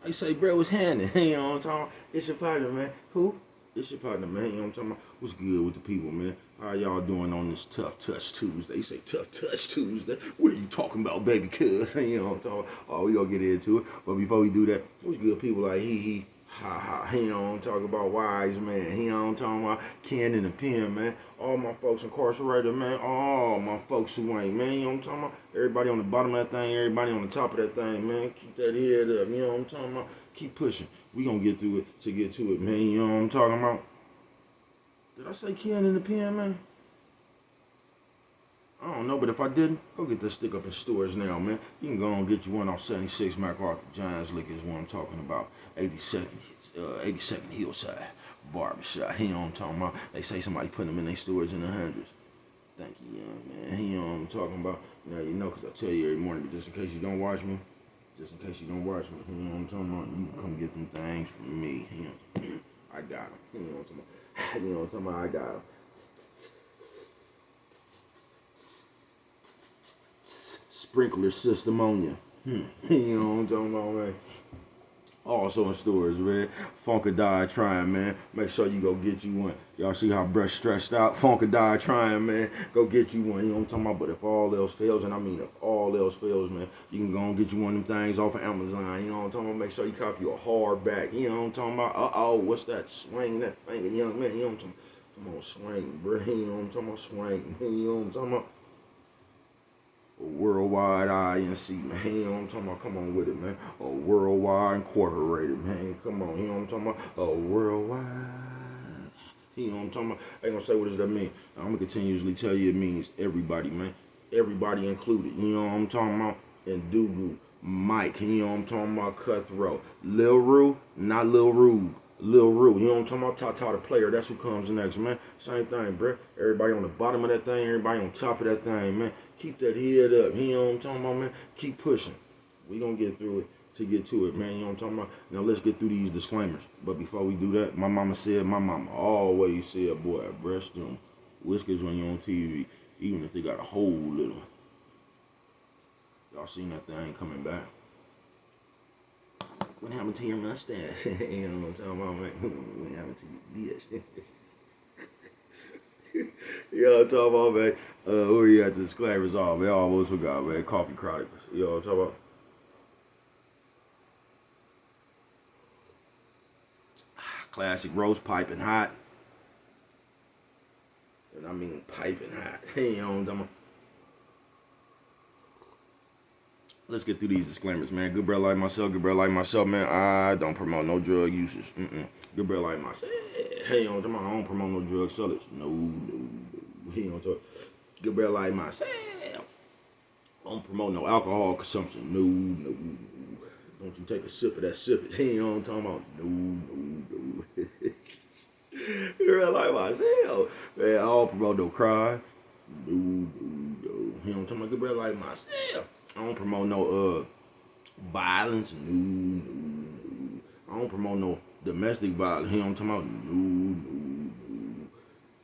I say, bro, what's happening? You know what I'm talking about? It's your partner, man. Who? It's your partner, man. You know what I'm talking about? What's good with the people, man? How y'all doing on this Tough Touch Tuesday? You say Tough Touch Tuesday. What are you talking about, baby? Cuz, you know what I'm talking about? Oh, we gonna get into it. But before we do that, what's good, people like he, ha ha. He don't talk about wise man. He don't talk about Ken and the pen, man. All my folks incarcerated, man. All my folks who ain't, man. You know what I'm talking about? Everybody on the bottom of that thing, everybody on the top of that thing, man. Keep that head up. You know what I'm talking about? Keep pushing. We gonna get through it to get to it, man. You know what I'm talking about? Did I say Ken in the pen, man? I don't know, but if I didn't, go get that stick up in stores now, man. You can go and get you one off 76 MacArthur. Giants Liquor is what I'm talking about. 82nd Hillside Barbershop. You know what I'm talking about? They say somebody put them in their stores in the hundreds. Thank you, young man. You know what I'm talking about? Now you know, because I tell you every morning, but just in case you don't watch me, you know what I'm talking about? You can come get them things from me. You know, I got them. You know what I'm talking about? You know what I'm talking about? I got them. Sprinkler system on you. You know what I'm talking about, man? Also in stores, man. Funkadie trying, man. Make sure you go get you one. Y'all see how brush stretched out? Funkadie trying, man. Go get you one. You know what I'm talking about? But if all else fails, and I mean if all else fails, man, you can go and get you one of them things off of Amazon. You know what I'm talking about? Make sure you copy a hardback. You know what I'm talking about? Uh-oh, what's that? Swing that finger, young man. You know what I'm talking about? Come on, swing, bro. You know what I'm talking about? Swing. You know what I'm talking about? Worldwide INC, man. You know what I'm talking about? Come on with it, man. A Worldwide Incorporated, man. Come on, you know what I'm talking about? A Worldwide. You know what I'm talking about? I ain't gonna say what does that mean. I'm gonna continuously tell you it means everybody, man. Everybody included. You know what I'm talking about? And Dugu, Mike, you know what I'm talking about? Cutthroat. Lil Rue, not Lil Rube. Lil Rue, you know what I'm talking about? Tata the player, that's who comes next, man. Same thing, bro. Everybody on the bottom of that thing, everybody on top of that thing, man. Keep that head up, you know what I'm talking about, man? Keep pushing. We gonna get through it to get to it, man, you know what I'm talking about? Now let's get through these disclaimers. But before we do that, my mama always said, boy, breast them whiskers when you're on TV, even if they got a hole in them. Y'all seen that thing coming back. What happened to your mustache? You know what I'm talking about, man? What happened to your bitch? You know what I'm talking about, man? Where you at the disclaimers off, man? I almost forgot, man. Coffee Chronicles. You know what I'm talking about? Classic roast piping hot. And I mean piping hot. You know what I'm talking about? Let's get through these disclaimers, man. Good brother like myself, man. I don't promote no drug usage. Good brother like myself. Hey, you know what I'm talking about? I don't promote no drug sellers. No. You know what I'm talking about? Good brother like myself. I don't promote no alcohol consumption. No. Don't you take a sip of that sip. You know what I'm talking about? No. Good brother like myself. Man, I don't promote no crime. No. You know what I'm talking about? Good brother like myself. I don't promote no violence. No. I don't promote no domestic violence. You know what I'm talking about? No.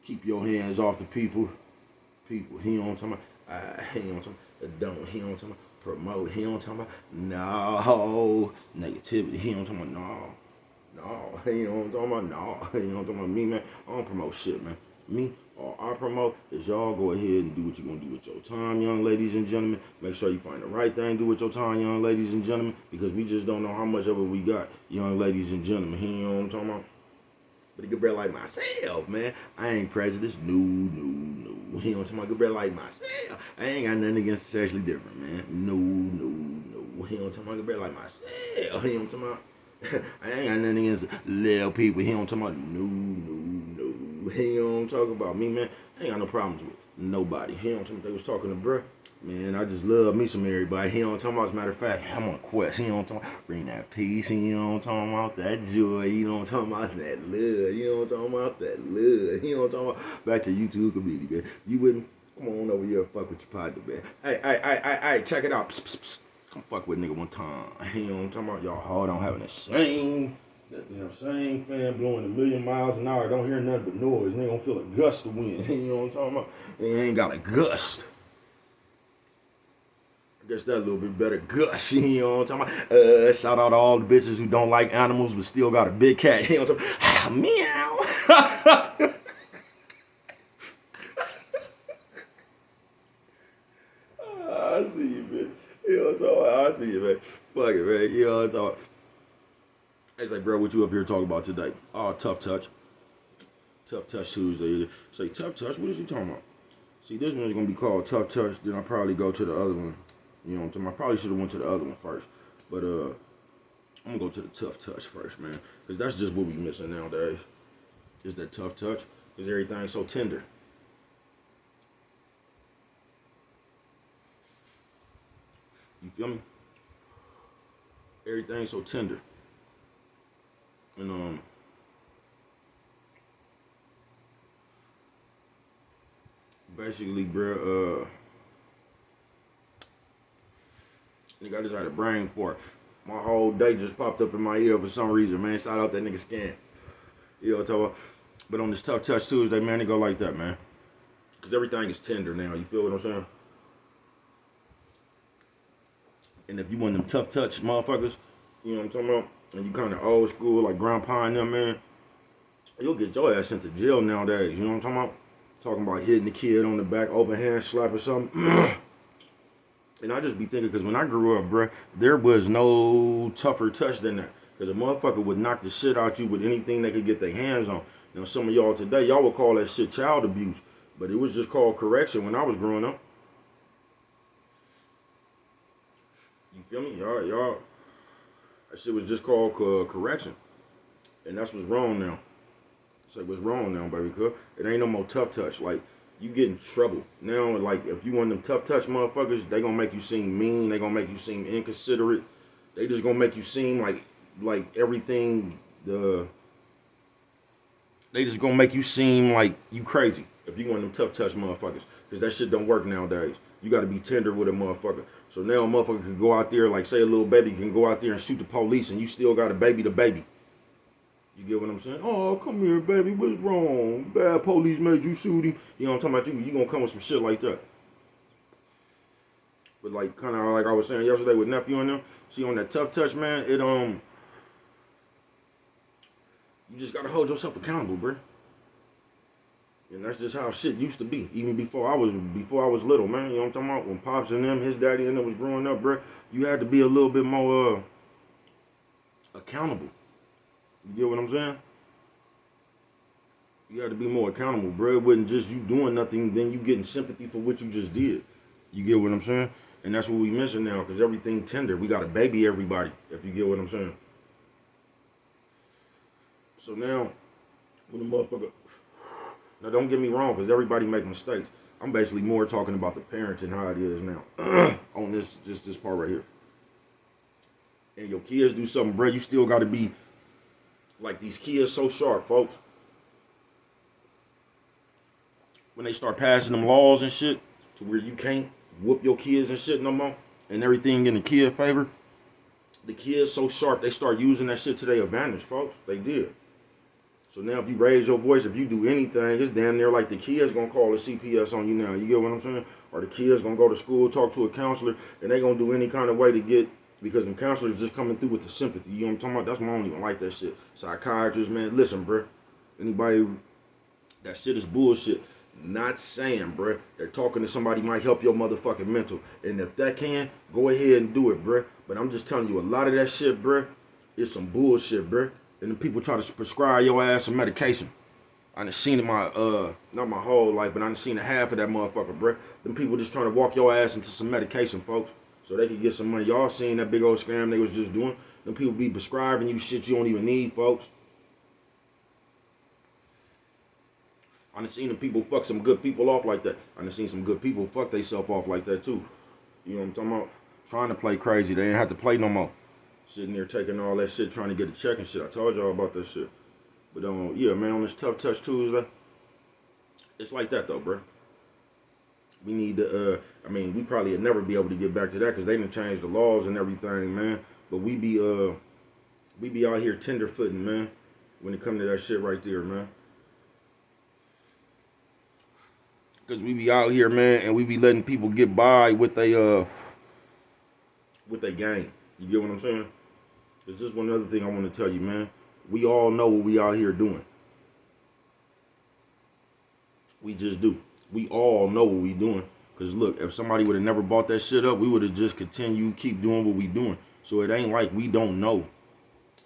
Keep your hands off the people. You know what I'm talking about? You know what I'm talking about? Don't. You know what I'm talking about? Promote. You know what I'm talking about? No. Negativity. You know what I'm talking about? No. You know what I'm talking about? No. You know what I'm talking about? Me, man, I don't promote shit, man. Me, all I promote is y'all go ahead and do what you're going to do with your time, young ladies and gentlemen. Make sure you find the right thing to do with your time, young ladies and gentlemen, because we just don't know how much of it we got, young ladies and gentlemen. You know what I'm talking about? But a good brother like myself, man, I ain't prejudiced. No. You know what I'm talking about? Good brother like myself. I ain't got nothing against sexually different, man. No. You know what I'm talking about? Good brother like myself. You know what I'm talking about? I ain't got nothing against little people. He don't talk about no. He don't talk about me, man. I ain't got no problems with nobody. He don't talk about they was talking to bruh. Man, I just love me some everybody. He don't talk about, as a matter of fact, I'm on a quest. He don't talk about bring that peace. And you know what I'm talking about, that joy. You know what I'm talking about, that love. You know what I'm talking about, that love. You know what I'm talking about, back to YouTube community, man. You wouldn't come on over here and fuck with your partner, man. Hey, check it out. Psst. Come fuck with nigga one time. You know what I'm talking about? Y'all hard on having the same fan blowing a million miles an hour. Don't hear nothing but noise. Nigga don't feel a gust of wind. You know what I'm talking about? They ain't got a gust. Guess that a little bit better. Gush, you know what I'm talking about? Shout out to all the bitches who don't like animals but still got a big cat. You know what I'm talking about? Meow. I see you, man. You know what I'm talking about? I see you, man. Fuck it, man. You know what I'm talking about? It's like, bro, what you up here talking about today? Oh, Tough Touch. Tough Touch Tuesday. Say, Tough Touch, what is you talking about? See, this one's going to be called Tough Touch. Then I'll probably go to the other one. You know what I'm talking about? I probably should have went to the other one first. But I'm going to go to the Tough Touch first, man. Because that's just what we missing nowadays. Is that Tough Touch. Because everything's so tender. You feel me? Everything's so tender. And basically, bro, nigga, I just had a brain fart. My whole day just popped up in my ear for some reason, man. Shout out that nigga Scan. You know what I'm talking about? But on this Tough Touch Tuesday, man, it go like that, man. Because everything is tender now. You feel what I'm saying? And if you want them tough touch motherfuckers, you know what I'm talking about? And you kind of old school, like Grandpa and them, man, you'll get your ass sent to jail nowadays. You know what I'm talking about? Talking about hitting the kid on the back, open hand slap or something. And I just be thinking, because when I grew up, bruh, there was no tougher touch than that. Because a motherfucker would knock the shit out you with anything they could get their hands on. Now, some of y'all today, y'all would call that shit child abuse. But it was just called correction when I was growing up. You feel me? Y'all, that shit was just called correction. And that's what's wrong now. It's like, what's wrong now, baby? Cause it ain't no more tough touch. Like, you get in trouble. Now, like, if you want them tough touch motherfuckers, they gonna make you seem mean. They gonna make you seem inconsiderate. They just gonna make you seem like everything, they just gonna make you seem like you crazy if you want them tough touch motherfuckers. Because that shit don't work nowadays. You gotta be tender with a motherfucker. So now a motherfucker can go out there, like say a little baby can go out there and shoot the police and you still got a baby to baby. You get what I'm saying? Oh, come here, baby. What's wrong? Bad police made you shoot him. You know what I'm talking about? You gonna come with some shit like that. But like kind of like I was saying yesterday with nephew and them. See on that tough touch, man. You just gotta hold yourself accountable, bro. And that's just how shit used to be. Even before I was little, man. You know what I'm talking about? When Pops and them, his daddy and them was growing up, bro, you had to be a little bit more accountable. You get what I'm saying? You had to be more accountable, bro. It wasn't just you doing nothing, then you getting sympathy for what you just did. You get what I'm saying? And that's what we missing now, because everything tender. We got to baby everybody, if you get what I'm saying. So now, when the motherfucker... Now, don't get me wrong, because everybody make mistakes. I'm basically more talking about the parenting, how it is now. On this part right here. And your kids do something, bro, you still got to be... Like, these kids so sharp, folks. When they start passing them laws and shit, to where you can't whoop your kids and shit no more, and everything in the kid favor, the kids so sharp, they start using that shit to their advantage, folks. They did. So now if you raise your voice, if you do anything, it's damn near like the kids gonna call the CPS on you now. You get what I'm saying? Or the kids gonna go to school, talk to a counselor, and they gonna do any kind of way to get, because them counselors just coming through with the sympathy. You know what I'm talking about? That's why I don't even like that shit. Psychiatrists, man, listen, bro. Anybody, that shit is bullshit. Not saying, bro, that talking to somebody might help your motherfucking mental. And if that can, go ahead and do it, bro. But I'm just telling you, a lot of that shit, bro, is some bullshit, bro. And then people try to prescribe your ass some medication. I done seen it not my whole life, but I done seen a half of that motherfucker, bro. Them people just trying to walk your ass into some medication, folks, so they can get some money. Y'all seen that big old scam they was just doing? Them people be prescribing you shit you don't even need, folks. I done seen them people fuck some good people off like that. I done seen some good people fuck theyself off like that too. You know what I'm talking about? Trying to play crazy. They ain't have to play no more. Sitting there taking all that shit, trying to get a check and shit. I told y'all about that shit. But yeah, man, on this Tough Touch Tuesday, it's like that though, bro. We need to, we probably would never be able to get back to that because they done changed the laws and everything, man. But we be out here tenderfooting, man, when it come to that shit right there, man. Because we be out here, man, and we be letting people get by with they with their game. You get what I'm saying? There's just one other thing I want to tell you, man. We all know what we out here doing. We just do. We all know what we doing. Because look, if somebody would have never bought that shit up, we would have just continued, keep doing what we doing. So it ain't like we don't know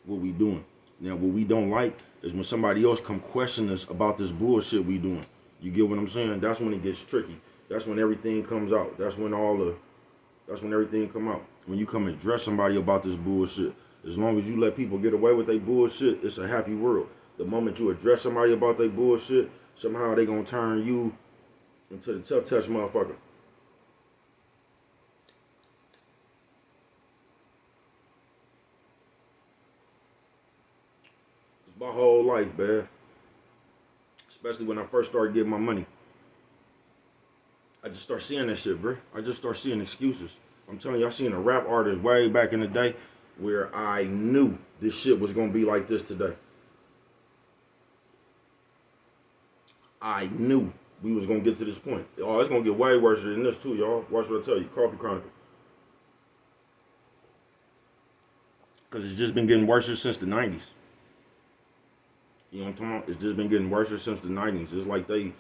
what we doing. Now, what we don't like is when somebody else come question us about this bullshit we doing. You get what I'm saying? That's when it gets tricky. That's when everything comes out. That's when everything come out. When you come and address somebody about this bullshit, as long as you let people get away with their bullshit, it's a happy world. The moment you address somebody about their bullshit, somehow they gonna turn you into the tough touch motherfucker. It's my whole life, man. Especially when I first started getting my money. I just start seeing that shit, bro. I just start seeing excuses. I'm telling you, I seen a rap artist way back in the day where I knew this shit was gonna be like this today. I knew we was gonna get to this point. Oh, it's gonna get way worse than this too, y'all. Watch what I tell you. Coffee Chronicle. Because it's just been getting worse since the 90s. You know what I'm talking about? It's just been getting worse since the 90s. It's like they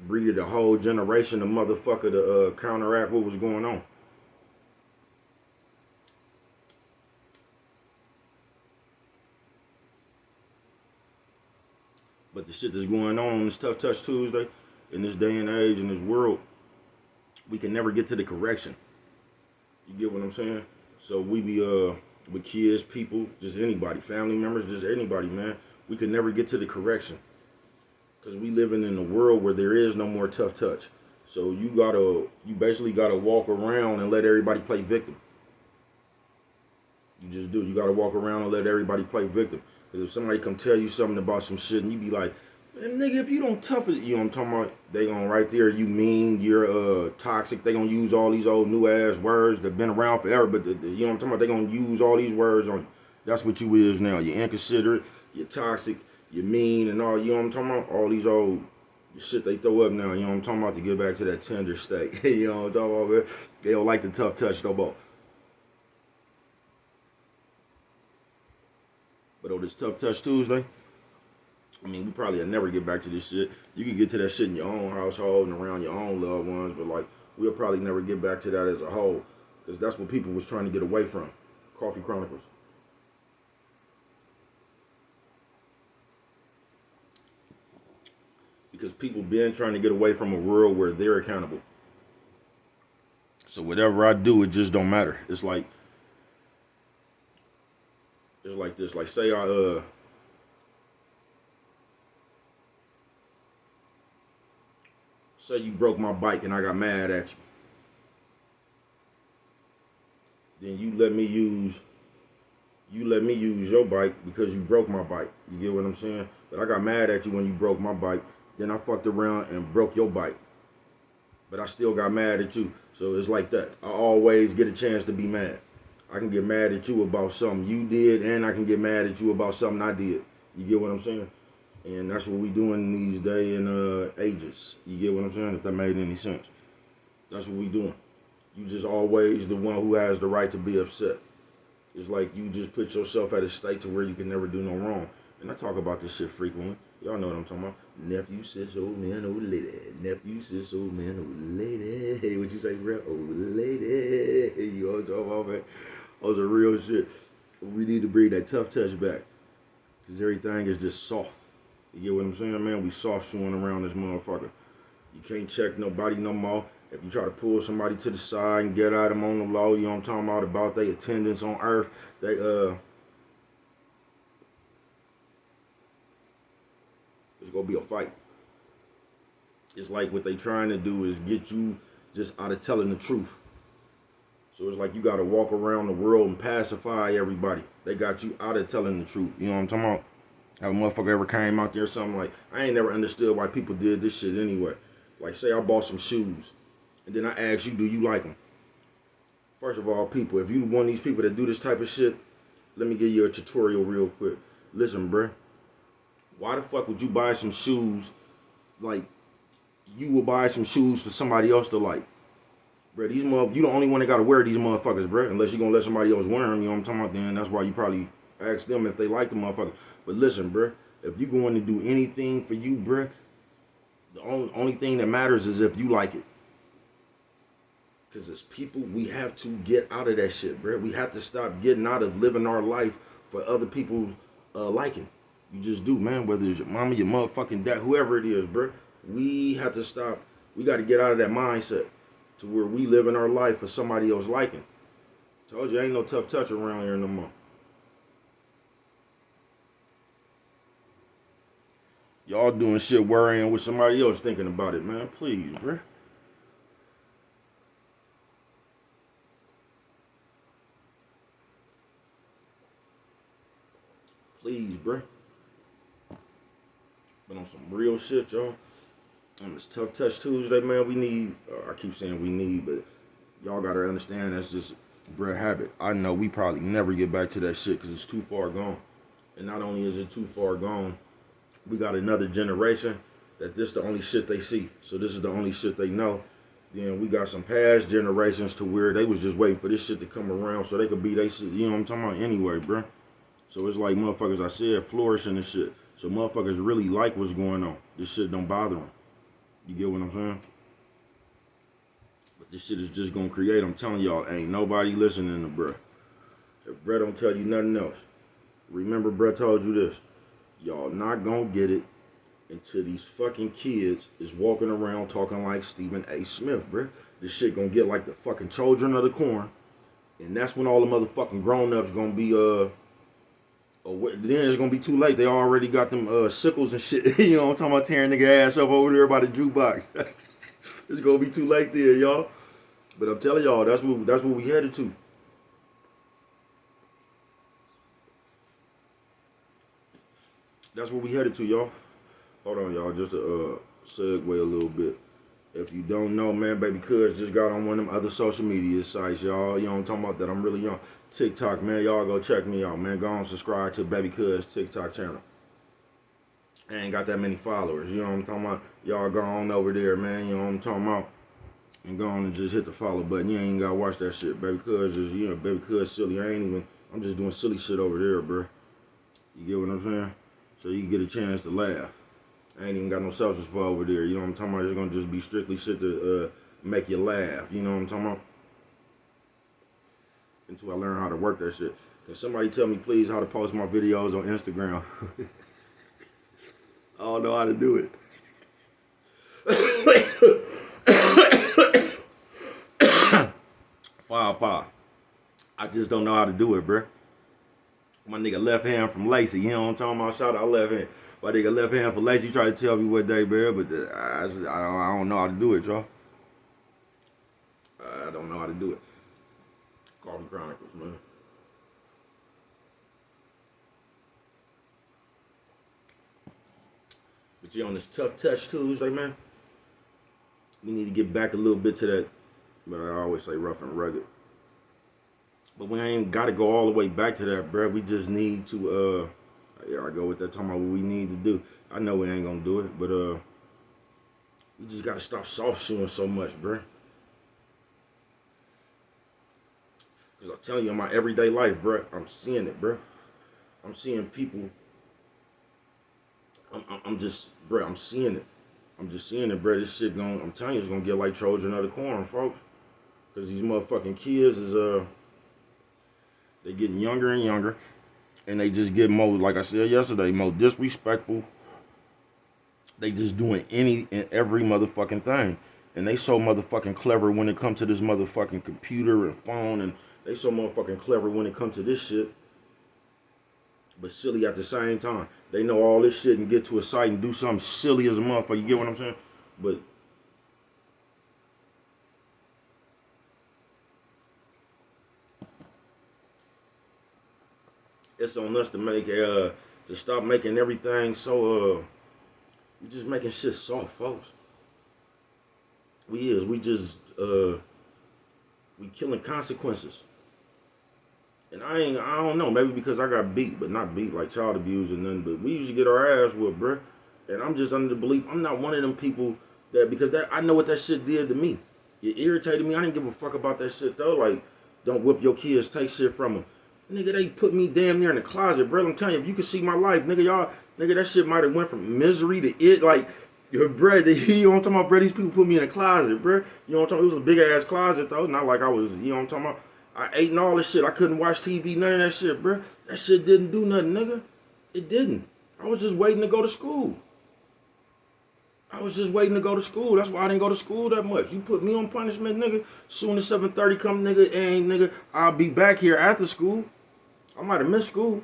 breeded a whole generation of motherfucker to counteract what was going on. But the shit that's going on this Tough Touch Tuesday, in this day and age, in this world, we can never get to the correction. You get what I'm saying? So we be with kids, people, just anybody, family members, just anybody, man. We can never get to the correction. Because we living in a world where there is no more tough touch. So you basically gotta walk around and let everybody play victim. You just do. You gotta walk around and let everybody play victim. Because if somebody come tell you something about some shit and you be like, man, nigga, if you don't tough it, you know what I'm talking about? They gonna right there, you mean, you're toxic. They gonna use all these old new ass words that been around forever, but you know what I'm talking about? They gonna use all these words on you. That's what you is now. You're inconsiderate, you're toxic, you're mean, and all, you know what I'm talking about? All these old shit they throw up now, you know what I'm talking about, to get back to that tender state. You know what I'm talking about, man? They don't like the tough touch no more. But on this Tough Touch Tuesday, I mean, we probably will never get back to this shit. You can get to that shit in your own household and around your own loved ones, but like, we'll probably never get back to that as a whole, because that's what people was trying to get away from. Coffee Chronicles. Because people been trying to get away from a world where they're accountable. So whatever I do, it just don't matter. It's like this. Like, say say you broke my bike and I got mad at you. Then you let me use your bike because you broke my bike. You get what I'm saying? But I got mad at you when you broke my bike. Then I fucked around and broke your bike. But I still got mad at you. So it's like that. I always get a chance to be mad. I can get mad at you about something you did, and I can get mad at you about something I did. You get what I'm saying? And that's what we doing these day and ages. You get what I'm saying? If that made any sense. That's what we doing. You just always the one who has the right to be upset. It's like you just put yourself at a state to where you can never do no wrong. And I talk about this shit frequently. Y'all know what I'm talking about. Nephew, sis, old man, old lady. Nephew, sis, old man, old lady. Hey, what you say, bro? Old lady. You know what I'm talking about, man? Those are real shit. We need to bring that tough touch back. Because everything is just soft. You get what I'm saying, man? We soft shoeing around this motherfucker. You can't check nobody no more. If you try to pull somebody to the side and get at them on the low, you know what I'm talking about their attendance on earth, it's gonna be a fight. It's like what they trying to do is get you just out of telling the truth. So it's like you gotta walk around the world and pacify everybody. They got you out of telling the truth. You know what I'm talking about? How a motherfucker ever came out there or something like, I ain't never understood why people did this shit anyway. Like, say I bought some shoes, and then I ask you, do you like them? First of all, people, if you one of these people that do this type of shit, let me give you a tutorial real quick. Listen, bruh. Why the fuck would you buy some shoes, like, you will buy some shoes for somebody else to like? Bro, you the only one that gotta wear these motherfuckers, bro. Unless you gonna let somebody else wear them, you know what I'm talking about? Then that's why you probably ask them if they like the motherfuckers. But listen, bro, if you going to do anything for you, bro, the only thing that matters is if you like it. Because as people, we have to get out of that shit, bro. We have to stop getting out of living our life for other people's liking. You just do, man. Whether it's your mama, your motherfucking dad, whoever it is, bro. We have to stop. We got to get out of that mindset to where we live in our life for somebody else liking. Told you, ain't no tough touch around here no more. Y'all doing shit worrying with somebody else thinking about it, man. Please, bro. Please, bro. But on some real shit, y'all. On this Tough Touch Tuesday, man, we need, I keep saying we need, but y'all gotta understand that's just bred habit. I know we probably never get back to that shit because it's too far gone. And not only is it too far gone, we got another generation that this the only shit they see. So this is the only shit they know. Then we got some past generations to where they was just waiting for this shit to come around so they could be they shit. You know what I'm talking about? Anyway, bro. So it's like motherfuckers, I said, flourishing and shit. So motherfuckers really like what's going on. This shit don't bother them. You get what I'm saying? But this shit is just gonna create, I'm telling y'all, ain't nobody listening to bruh. If bruh don't tell you nothing else, remember bruh told you this. Y'all not gonna get it until these fucking kids is walking around talking like Stephen A. Smith, bruh. This shit gonna get like the fucking children of the corn. And that's when all the motherfucking grown-ups gonna be, then it's gonna be too late. They already got them sickles and shit. You know what I'm talking about, tearing nigga ass up over there by the jukebox. It's gonna be too late there, y'all. But I'm telling y'all, that's what we headed to. That's what we headed to, y'all. Hold on, y'all. Just to segue a little bit. If you don't know, man, Baby Cuz just got on one of them other social media sites, y'all. You know what I'm talking about? That I'm really on. TikTok, man. Y'all go check me out, man. Go on, subscribe to Baby Cuz TikTok channel. I ain't got that many followers. You know what I'm talking about? Y'all go on over there, man. You know what I'm talking about? And go on and just hit the follow button. You ain't gotta watch that shit. Baby Cuz is, you know, Baby Cuz silly. I'm just doing silly shit over there, bro. You get what I'm saying? So you get a chance to laugh. I ain't even got no substance for over there. You know what I'm talking about? It's gonna just be strictly shit to make you laugh. You know what I'm talking about? Until I learn how to work that shit. Can somebody tell me, please, how to post my videos on Instagram? I don't know how to do it. Pie. I just don't know how to do it, bruh. My nigga left hand from Lacey. You know what I'm talking about? Shout out left hand. My nigga left hand from Lacey try to tell me what day, bruh, but I don't know how to do it, y'all. I don't know how to do it. Coffee Chronicles, man. But you on this Tough Touch Tuesday, man. We need to get back a little bit to that, but I always say rough and rugged. But we ain't got to go all the way back to that, bruh. We just need to, here I go with that, talking about what we need to do. I know we ain't gonna do it, but we just got to stop soft shoeing so much, bruh. Because I'm telling you, in my everyday life, bruh, I'm seeing it, bruh. I'm seeing people. I'm just, bruh, I'm seeing it. I'm just seeing it, bruh. This shit I'm telling you, it's gonna get like Trojan of the corn, folks. Because these motherfucking kids is, they getting younger and younger. And they just get more, like I said yesterday, more disrespectful. They just doing any and every motherfucking thing. And they so motherfucking clever when it comes to this motherfucking computer and phone. And they so motherfucking clever when it comes to this shit. But silly at the same time. They know all this shit and get to a site and do something silly as a motherfucker. You get what I'm saying? But it's on us to make to stop making everything so we just making shit soft, folks. We just we killing consequences. And I don't know, maybe because I got beat, but not beat like child abuse and nothing, but we usually get our ass whooped, bruh. And I'm just under the belief, I'm not one of them people that, because that I know what that shit did to me. It irritated me. I didn't give a fuck about that shit though. Like, don't whip your kids, take shit from them. Nigga, they put me damn near in the closet, bro. I'm telling you, if you could see my life, nigga, nigga, that shit might have went from misery to it. Like, your bro, you know what I'm talking about, bro? These people put me in a closet, bro. You know what I'm talking about? It was a big ass closet though. Not like I was, you know what I'm talking about? I ate and all this shit. I couldn't watch TV, none of that shit, bro. That shit didn't do nothing, nigga. It didn't. I was just waiting to go to school. I was just waiting to go to school. That's why I didn't go to school that much. You put me on punishment, nigga. Soon as 7:30 come, nigga, and nigga, I'll be back here after school. I might have missed school.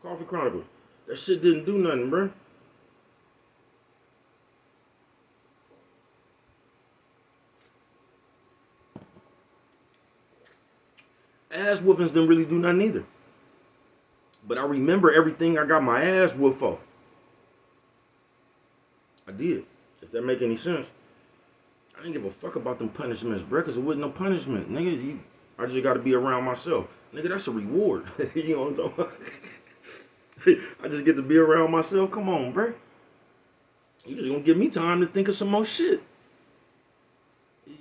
Coffee Chronicles. That shit didn't do nothing, bro. Ass whoopings didn't really do nothing either. But I remember everything I got my ass whooped for. I did. If that make any sense. I didn't give a fuck about them punishments, bro, because it wasn't no punishment. Nigga, I just got to be around myself. Nigga, that's a reward. You know what I'm talking about? I just get to be around myself. Come on, bro. You just gonna give me time to think of some more shit.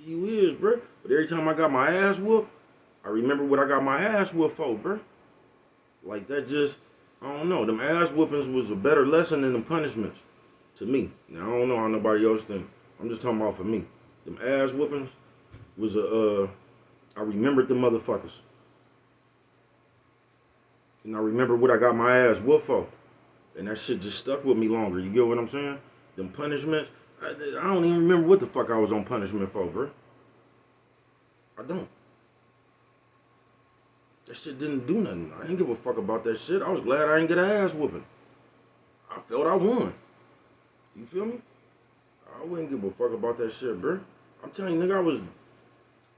You is, bro. But every time I got my ass whooped, I remember what I got my ass whooped for, bro. Like that just, I don't know. Them ass whoopings was a better lesson than the punishments. To me. Now, I don't know how nobody else think. I'm just talking about for me. Them ass whoopings was I remembered the motherfuckers. And I remember what I got my ass whooped for. And that shit just stuck with me longer. You get what I'm saying? Them punishments. I don't even remember what the fuck I was on punishment for, bro. I don't. That shit didn't do nothing. I didn't give a fuck about that shit. I was glad I didn't get an ass whooping. I felt I won. You feel me? I wouldn't give a fuck about that shit, bro. I'm telling you, nigga, I was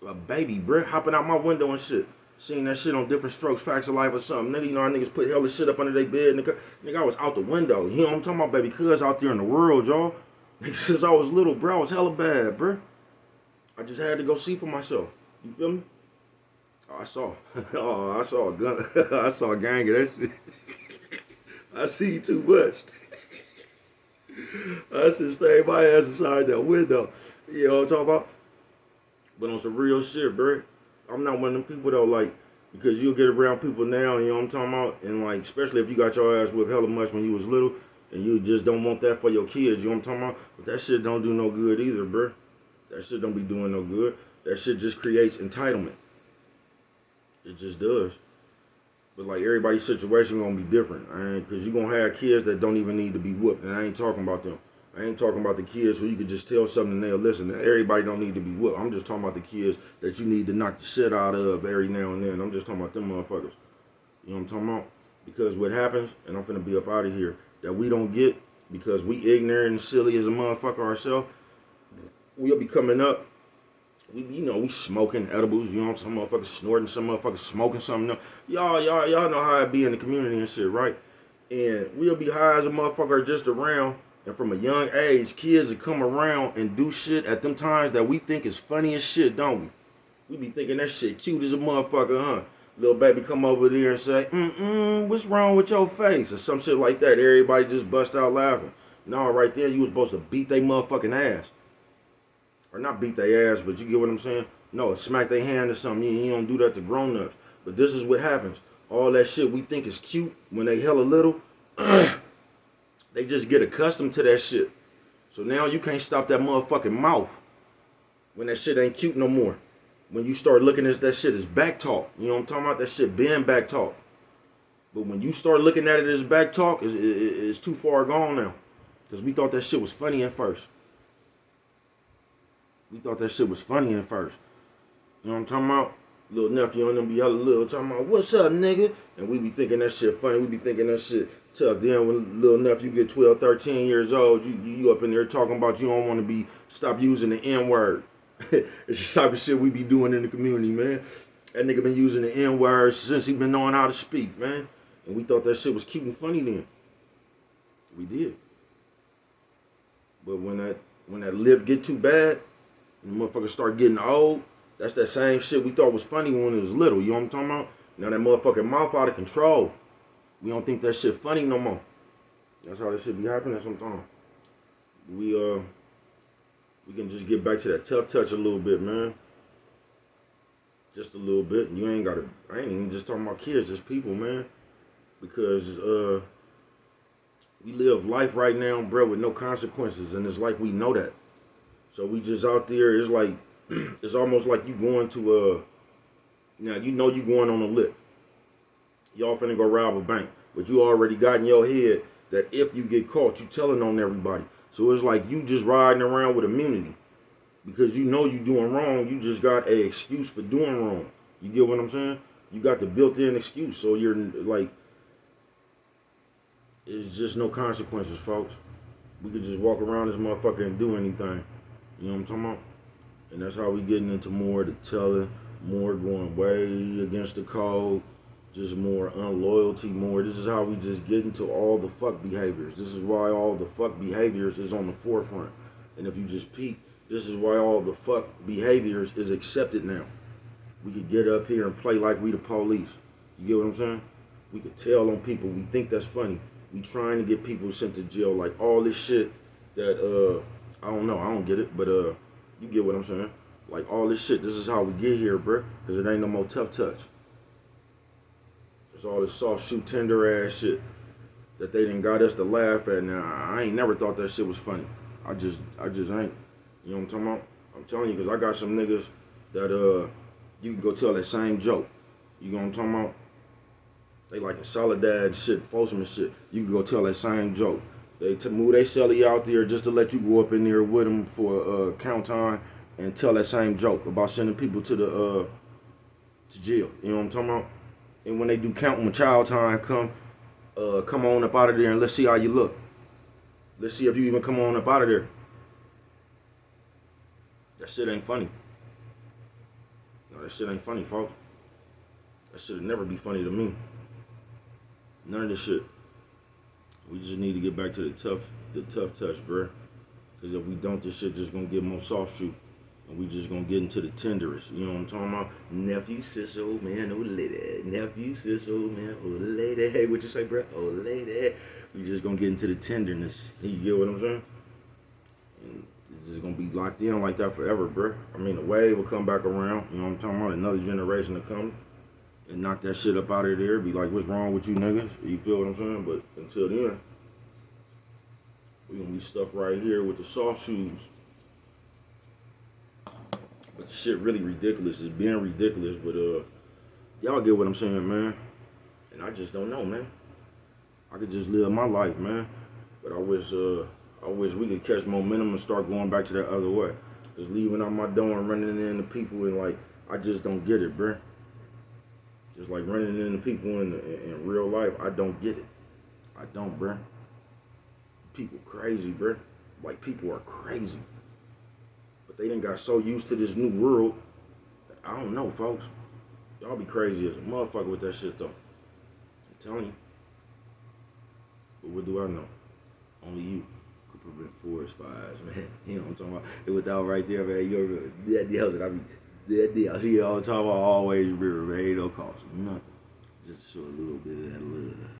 a baby, bro, hopping out my window and shit. Seeing that shit on Different Strokes, Facts of Life or something. Nigga, you know how niggas put hella shit up under their bed, nigga. Nigga, I was out the window. You know what I'm talking about, baby? Cuz out there in the world, y'all. Nigga, since I was little, bro, I was hella bad, bro. I just had to go see for myself. You feel me? Oh, I saw. Oh, I saw a gun. I saw a gang of that shit. I see too much. I should stay my ass inside that window. You know what I'm talking about? But on some real shit, bro. I'm not one of them people though, like, because you'll get around people now, you know what I'm talking about? And like, especially if you got your ass whipped hella much when you was little, and you just don't want that for your kids, you know what I'm talking about? But that shit don't do no good either, bro. That shit don't be doing no good. That shit just creates entitlement. It just does. But like everybody's situation gonna be different, because you gonna have kids that don't even need to be whooped, and I ain't talking about them. I ain't talking about the kids who you could just tell something and they'll listen. Everybody don't need to be whooped. I'm just talking about the kids that you need to knock the shit out of every now and then. I'm just talking about them motherfuckers. You know what I'm talking about? Because what happens, and I'm finna be up out of here, that we don't get because we ignorant and silly as a motherfucker ourselves, we'll be coming up. We smoking edibles, you know, some motherfuckers snorting, some motherfuckers smoking something. Y'all know how it be in the community and shit, right? And we'll be high as a motherfucker just around, and from a young age, kids will come around and do shit at them times that we think is funny as shit, don't we? We be thinking that shit cute as a motherfucker, huh? Little baby come over there and say, what's wrong with your face? Or some shit like that. Everybody just bust out laughing. No, right there, you was supposed to beat they motherfucking ass. Or not beat their ass, but you get what I'm saying? No, smack their hand or something. You don't do that to grown-ups. But this is what happens. All that shit we think is cute when they hella little, they just get accustomed to that shit. So now you can't stop that motherfucking mouth when that shit ain't cute no more. When you start looking at that shit as back talk. You know what I'm talking about? That shit been back talk. But when you start looking at it as back talk, it's too far gone now. Because we thought that shit was funny at first. We thought that shit was funny at first. You know what I'm talking about? Little nephew and them be hella little talking about, what's up, nigga? And we be thinking that shit funny. We be thinking that shit tough. Then when little nephew get 12, 13 years old, you up in there talking about you don't want to be, stop using the N-word. It's the type of shit we be doing in the community, man. That nigga been using the N-word since he been knowing how to speak, man. And we thought that shit was cute and funny then. We did. But when that lip get too bad, and the motherfuckers start getting old, that's that same shit we thought was funny when it was little. You know what I'm talking about? Now that motherfucking mouth out of control. We don't think that shit funny no more. That's how that shit be happening sometimes. We can just get back to that tough touch a little bit, man. Just a little bit. You ain't gotta. I ain't even just talking about kids, just people, man. Because we live life right now, bro, with no consequences, and it's like we know that. So we just out there. It's like it's almost like you going to now you know you going on a lick. Y'all finna go rob a bank, but you already got in your head that if you get caught, you telling on everybody. So it's like you just riding around with immunity because you know you doing wrong. You just got a excuse for doing wrong. You get what I'm saying? You got the built-in excuse, so you're like, it's just no consequences, folks. We could just walk around this motherfucker and do anything. You know what I'm talking about? And that's how we getting into more of the telling, more going way against the code, just more unloyalty, more. This is how we just get into all the fuck behaviors. This is why all the fuck behaviors is on the forefront. And if you just peek, this is why all the fuck behaviors is accepted now. We could get up here and play like we the police. You get what I'm saying? We could tell on people. We think that's funny. We trying to get people sent to jail, like all this shit that I don't know, I don't get it, but you get what I'm saying? Like all this shit, this is how we get here, bruh, because it ain't no more tough touch. It's all this soft shoe tender ass shit that they done got us to laugh at. Now I ain't never thought that shit was funny. I just ain't. You know what I'm talking about? I'm telling you, because I got some niggas that you can go tell that same joke. You know what I'm talking about? They like a Soledad shit, Folsom and shit. You can go tell that same joke. They move they celly out there just to let you go up in there with them for count time and tell that same joke about sending people to the to jail. You know what I'm talking about? And when they do count, when child time come on up out of there and let's see how you look. Let's see if you even come on up out of there. That shit ain't funny. No, that shit ain't funny, folks. That shit'll never be funny to me. None of this shit. We just need to get back to the tough touch, bruh. Because if we don't, this shit just gonna get more soft shoe. And we just gonna get into the tenderest. You know what I'm talking about? Nephew, sis, old man, old lady. Nephew, sis, old man, old lady. Hey, what you say, bruh? Old lady. We just gonna get into the tenderness. You get what I'm saying? And it's just gonna be locked in like that forever, bruh. I mean, the wave will come back around. You know what I'm talking about? Another generation to come. And knock that shit up out of there. Be like, what's wrong with you niggas? You feel what I'm saying? But until then, we gonna be stuck right here with the soft shoes. But the shit really ridiculous. It's being ridiculous. But y'all get what I'm saying, man. And I just don't know, man. I could just live my life, man. But I wish we could catch momentum and start going back to that other way. Just leaving out my door and running into people and like, I just don't get it, bruh. Just like running into people in real life, I don't get it. I don't, bruh. People crazy, bruh. Like, people are crazy. But they done got so used to this new world that I don't know, folks. Y'all be crazy as a motherfucker with that shit, though. I'm telling you. But what do I know? Only you could prevent forest fires, man. You know what I'm talking about? And without right there, man, you're that deal that I be. That deal. I see y'all talking about always beer, man. Ain't no cost. Nothing. Just show a little bit of that love.